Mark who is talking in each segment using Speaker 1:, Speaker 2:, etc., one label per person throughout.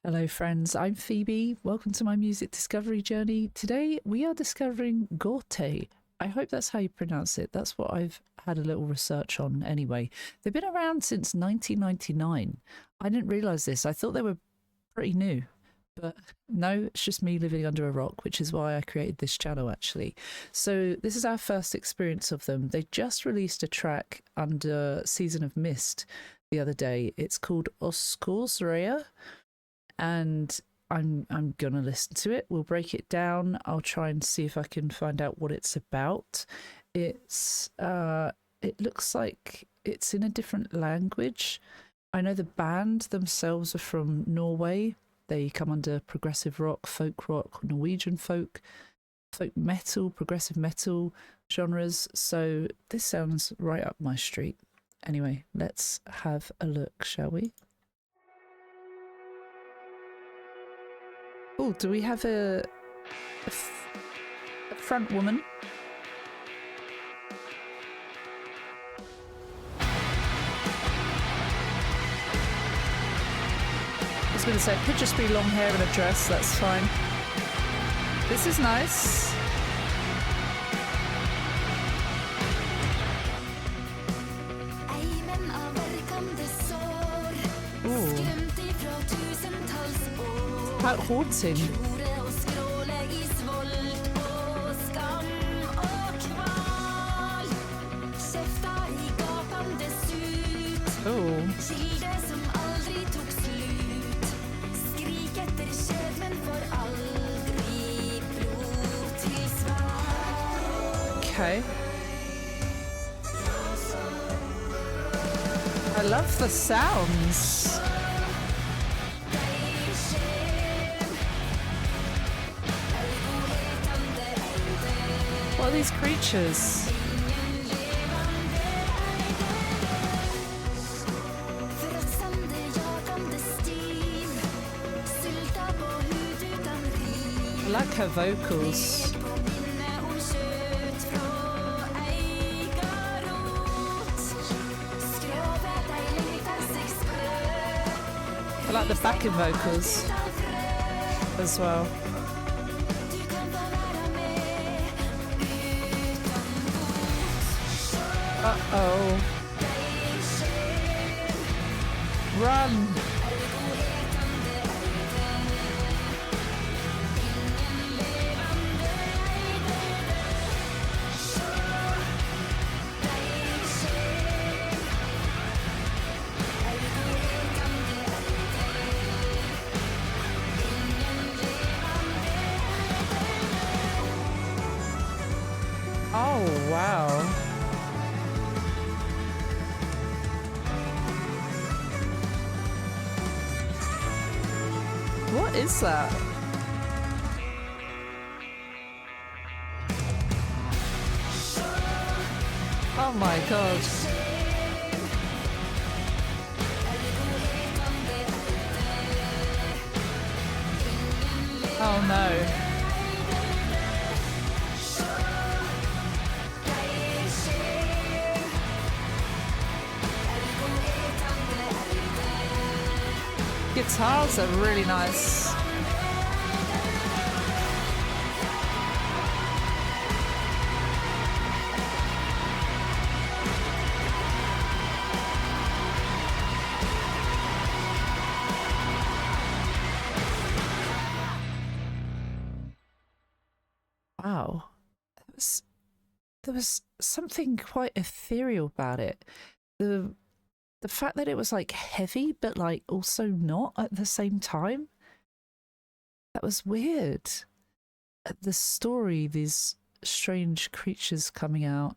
Speaker 1: Hello, friends. I'm Phoebe. Welcome to my music discovery journey. Today, we are discovering Gåte. I hope that's how you pronounce it. That's what I've had a little research on anyway. They've been around since 1999. I didn't realize this. I thought they were pretty new. But no, it's just me living under a rock, which is why I created this channel actually. So, this is our first experience of them. They just released a track under Season of Mist the other day. It's called Oskorsreia, and I'm gonna listen to it. We'll break it down. I'll try and see if I can find out what it's about. It looks like it's in a different language. I know the band themselves are from Norway. They come under progressive rock, Norwegian folk metal, progressive metal genres. So this sounds right up my street. Anyway, let's have a look, shall we? Oh, do we have a front woman? I was going to say, it could just be long hair and a dress, that's fine. This is nice. Ooh. Quite haunting. Oh. Okay. I love the sounds. What are these creatures? I like her vocals. I like the backing vocals as well. Uh-oh. Run! Oh, wow. What is that? Oh my god. Oh no. Guitars are really nice. Wow. There was something quite ethereal about it. The fact that it was like heavy but like also not at the same time, that was weird. The story, these strange creatures coming out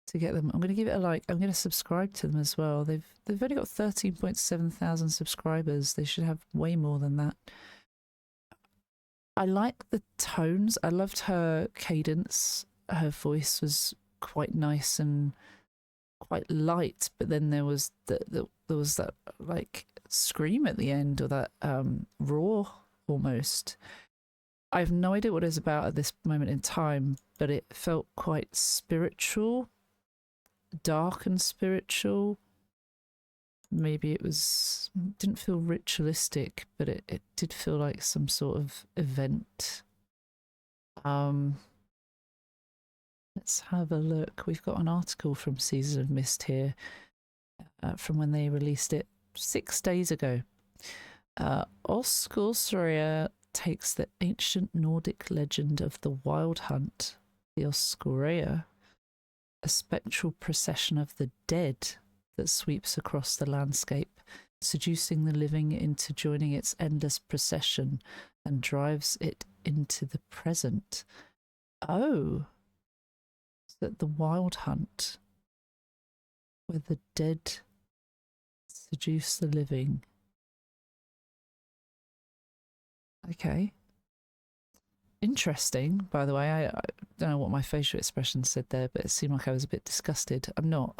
Speaker 1: to get them, I'm going to give it a like. I'm going to subscribe to them as well. They've only got 13.7 thousand subscribers. They should have way more than that. I like the tones. I loved her cadence. Her voice was quite nice and quite light, but then there was that like scream at the end, or that roar almost. I have no idea what it's about at this moment in time, but it felt quite spiritual, dark and spiritual. maybe it didn't feel ritualistic, but it did feel like some sort of event. Let's have a look. We've got an article from Season of Mist here, from when they released it 6 days ago. Oskorsreia takes the ancient Nordic legend of the wild hunt, the Oskorsreia, a spectral procession of the dead that sweeps across the landscape, seducing the living into joining its endless procession and drives it into the present. Oh, that the wild hunt, where the dead seduce the living. Okay. Interesting, by the way. I don't know what my facial expression said there, but it seemed like I was a bit disgusted. I'm not.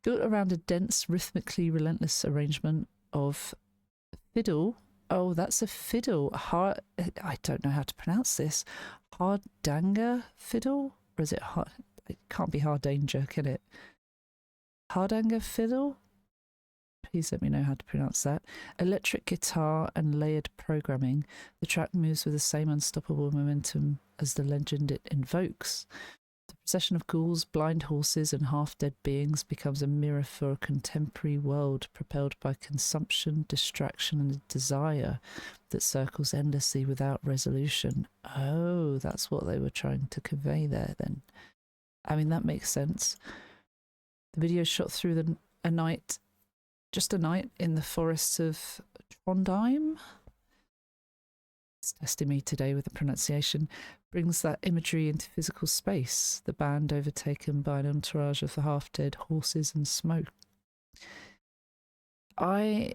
Speaker 1: Built around a dense, rhythmically relentless arrangement of fiddle. Oh, that's a fiddle. I don't know how to pronounce this. Hardanger fiddle? Or is it hard? It can't be Hardanger, can it? Hardanger fiddle? Please let me know how to pronounce that. Electric guitar and layered programming. The track moves with the same unstoppable momentum as the legend it invokes. The procession of ghouls, blind horses, and half-dead beings becomes a mirror for a contemporary world propelled by consumption, distraction, and desire that circles endlessly without resolution. Oh, that's what they were trying to convey there then. I mean, that makes sense. The video shot through a night in the forests of Trondheim. It's testing me today with the pronunciation. Brings that imagery into physical space. The band overtaken by an entourage of the half-dead horses and smoke. I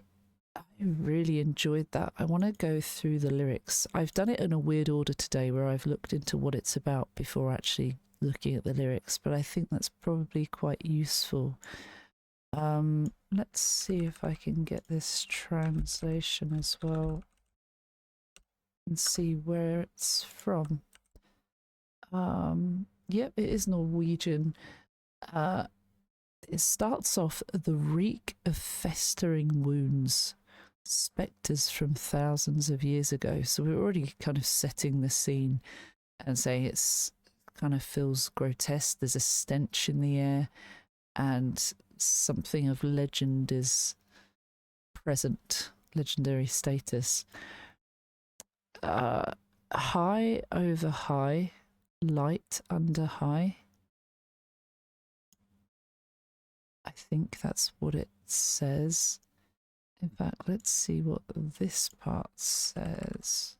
Speaker 1: really enjoyed that. I want to go through the lyrics. I've done it in a weird order today where I've looked into what it's about before actually looking at the lyrics, but I think that's probably quite useful. Let's see if I can get this translation as well and see where it's from. Yep, it is Norwegian. It starts off, the reek of festering wounds, spectres from thousands of years ago. So we're already kind of setting the scene and saying it's kind of feels grotesque. There's a stench in the air and something of legend is present, legendary status. High over high, light under high. I think that's what it says. In fact, let's see what this part says.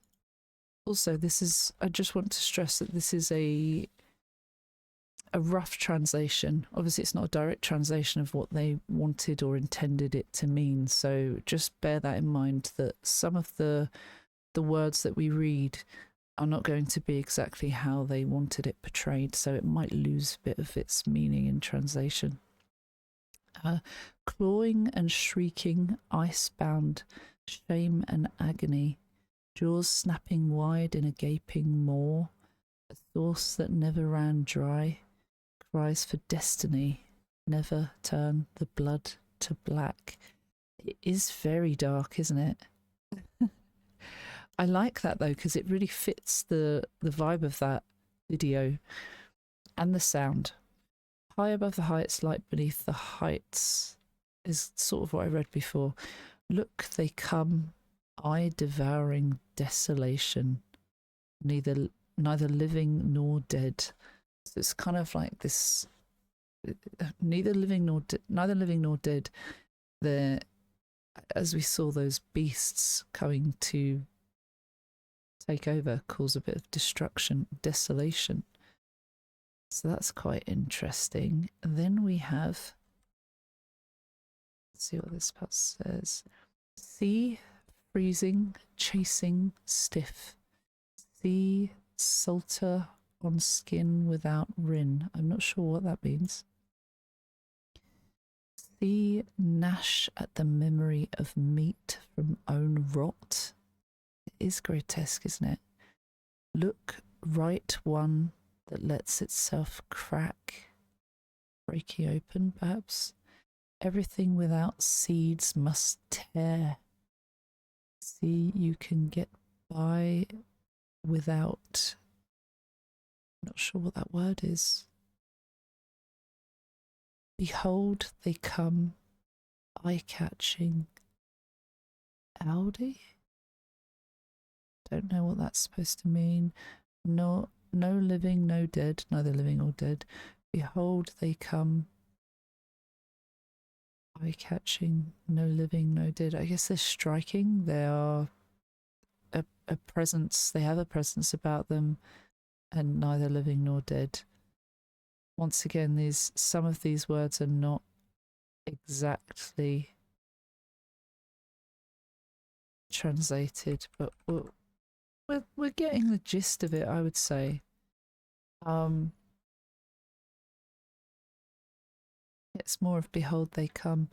Speaker 1: Also, I just want to stress that this is a rough translation. Obviously, it's not a direct translation of what they wanted or intended it to mean. So just bear that in mind, that some of the words that we read are not going to be exactly how they wanted it portrayed. So it might lose a bit of its meaning in translation. Clawing and shrieking, ice-bound, shame and agony, jaws snapping wide in a gaping maw, a thirst that never ran dry, cries for destiny, never turn the blood to black. It is very dark, isn't it? I like that though, because it really fits the vibe of that video and the sound. High above the heights, light beneath the heights is sort of what I read before. Look, they come, eye-devouring desolation, neither living nor dead. So it's kind of like this, neither living nor dead. There, as we saw those beasts coming to take over, cause a bit of destruction, desolation. So that's quite interesting. And then we have, let's see what this part says. Sea, freezing, chasing, stiff. Sea, salter on skin without rin. I'm not sure what that means. Sea, gnash at the memory of meat from own rot. It is grotesque, isn't it? Look, right one that lets itself crack, breaking open, perhaps. Everything without seeds must tear. See, you can get by without... Not sure what that word is. Behold, they come, eye-catching. Audi? Don't know what that's supposed to mean. No living, no dead, neither living or dead. Behold, they come, eye-catching, no living, no dead. I guess they're striking. They are a presence. They have a presence about them, and neither living nor dead. Once again, some of these words are not exactly translated, but we're getting the gist of it, I would say. It's more of behold they come.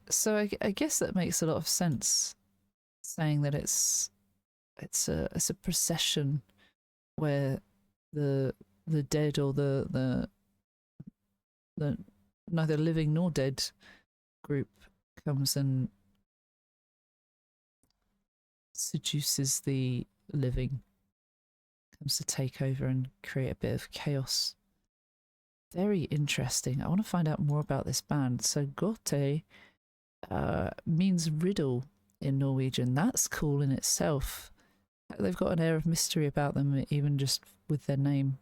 Speaker 1: So I guess that makes a lot of sense, saying that it's a procession where the dead or the neither living nor dead group comes and seduces the living, comes to take over and create a bit of chaos. Very interesting. I want to find out more about this band. So Gåte means riddle in Norwegian. That's cool in itself. They've got an air of mystery about them, even just with their name.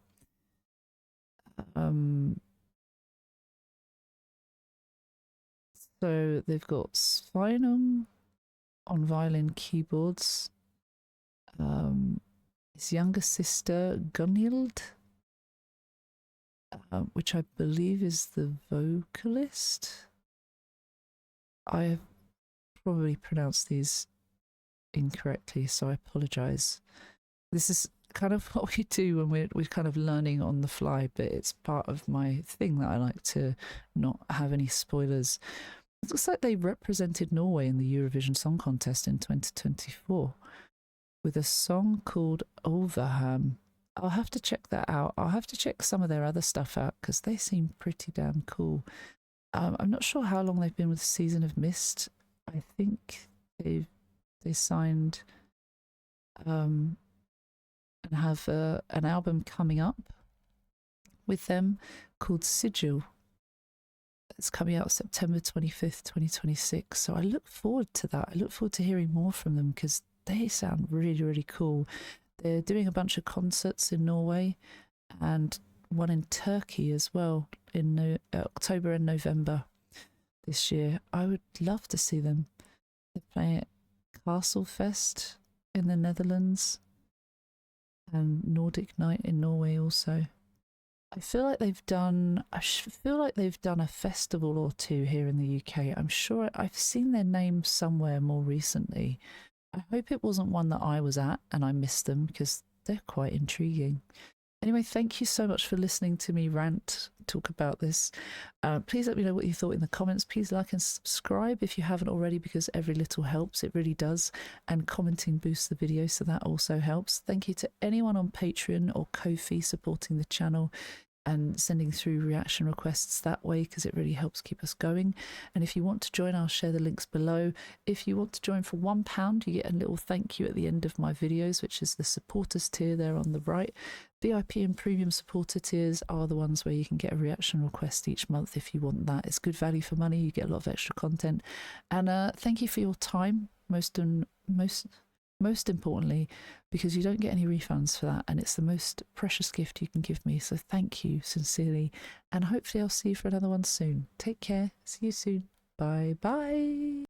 Speaker 1: So they've got Sveinung on violin keyboards. His younger sister Gunhild, which I believe is the vocalist. I have probably pronounced these incorrectly, so I apologise. This is kind of what we do when we're kind of learning on the fly, but it's part of my thing that I like to not have any spoilers. It looks like they represented Norway in the Eurovision Song Contest in 2024 with a song called Overham. I'll have to check that out. I'll have to check some of their other stuff out because they seem pretty damn cool. I'm not sure how long they've been with Season of Mist. I think they signed and have an album coming up with them called Sigil. It's coming out September 25th, 2026. So I look forward to that. I look forward to hearing more from them because they sound really, really cool. They're doing a bunch of concerts in Norway and one in Turkey as well in October and November this year. I would love to see them. They're playing at Castle Fest in the Netherlands and Nordic Night in Norway also. I feel like they've done a festival or two here in the UK. I'm sure I've seen their name somewhere more recently. I hope it wasn't one that I was at and I missed them because they're quite intriguing. Anyway, thank you so much for listening to me talk about this. Please let me know what you thought in the comments. Please like and subscribe if you haven't already because every little helps. It really does. And commenting boosts the video, so that also helps. Thank you to anyone on Patreon or Ko-fi supporting the channel and sending through reaction requests that way because it really helps keep us going. And if you want to join, I'll share the links below. If you want to join for £1, you get a little thank you at the end of my videos, which is the supporters tier there on the right. VIP and premium supporter tiers are the ones where you can get a reaction request each month if you want that. It's good value for money. You get a lot of extra content. And thank you for your time, most importantly, because you don't get any refunds for that, and it's the most precious gift you can give me. So thank you sincerely, and hopefully I'll see you for another one soon. Take care. See you soon. Bye bye.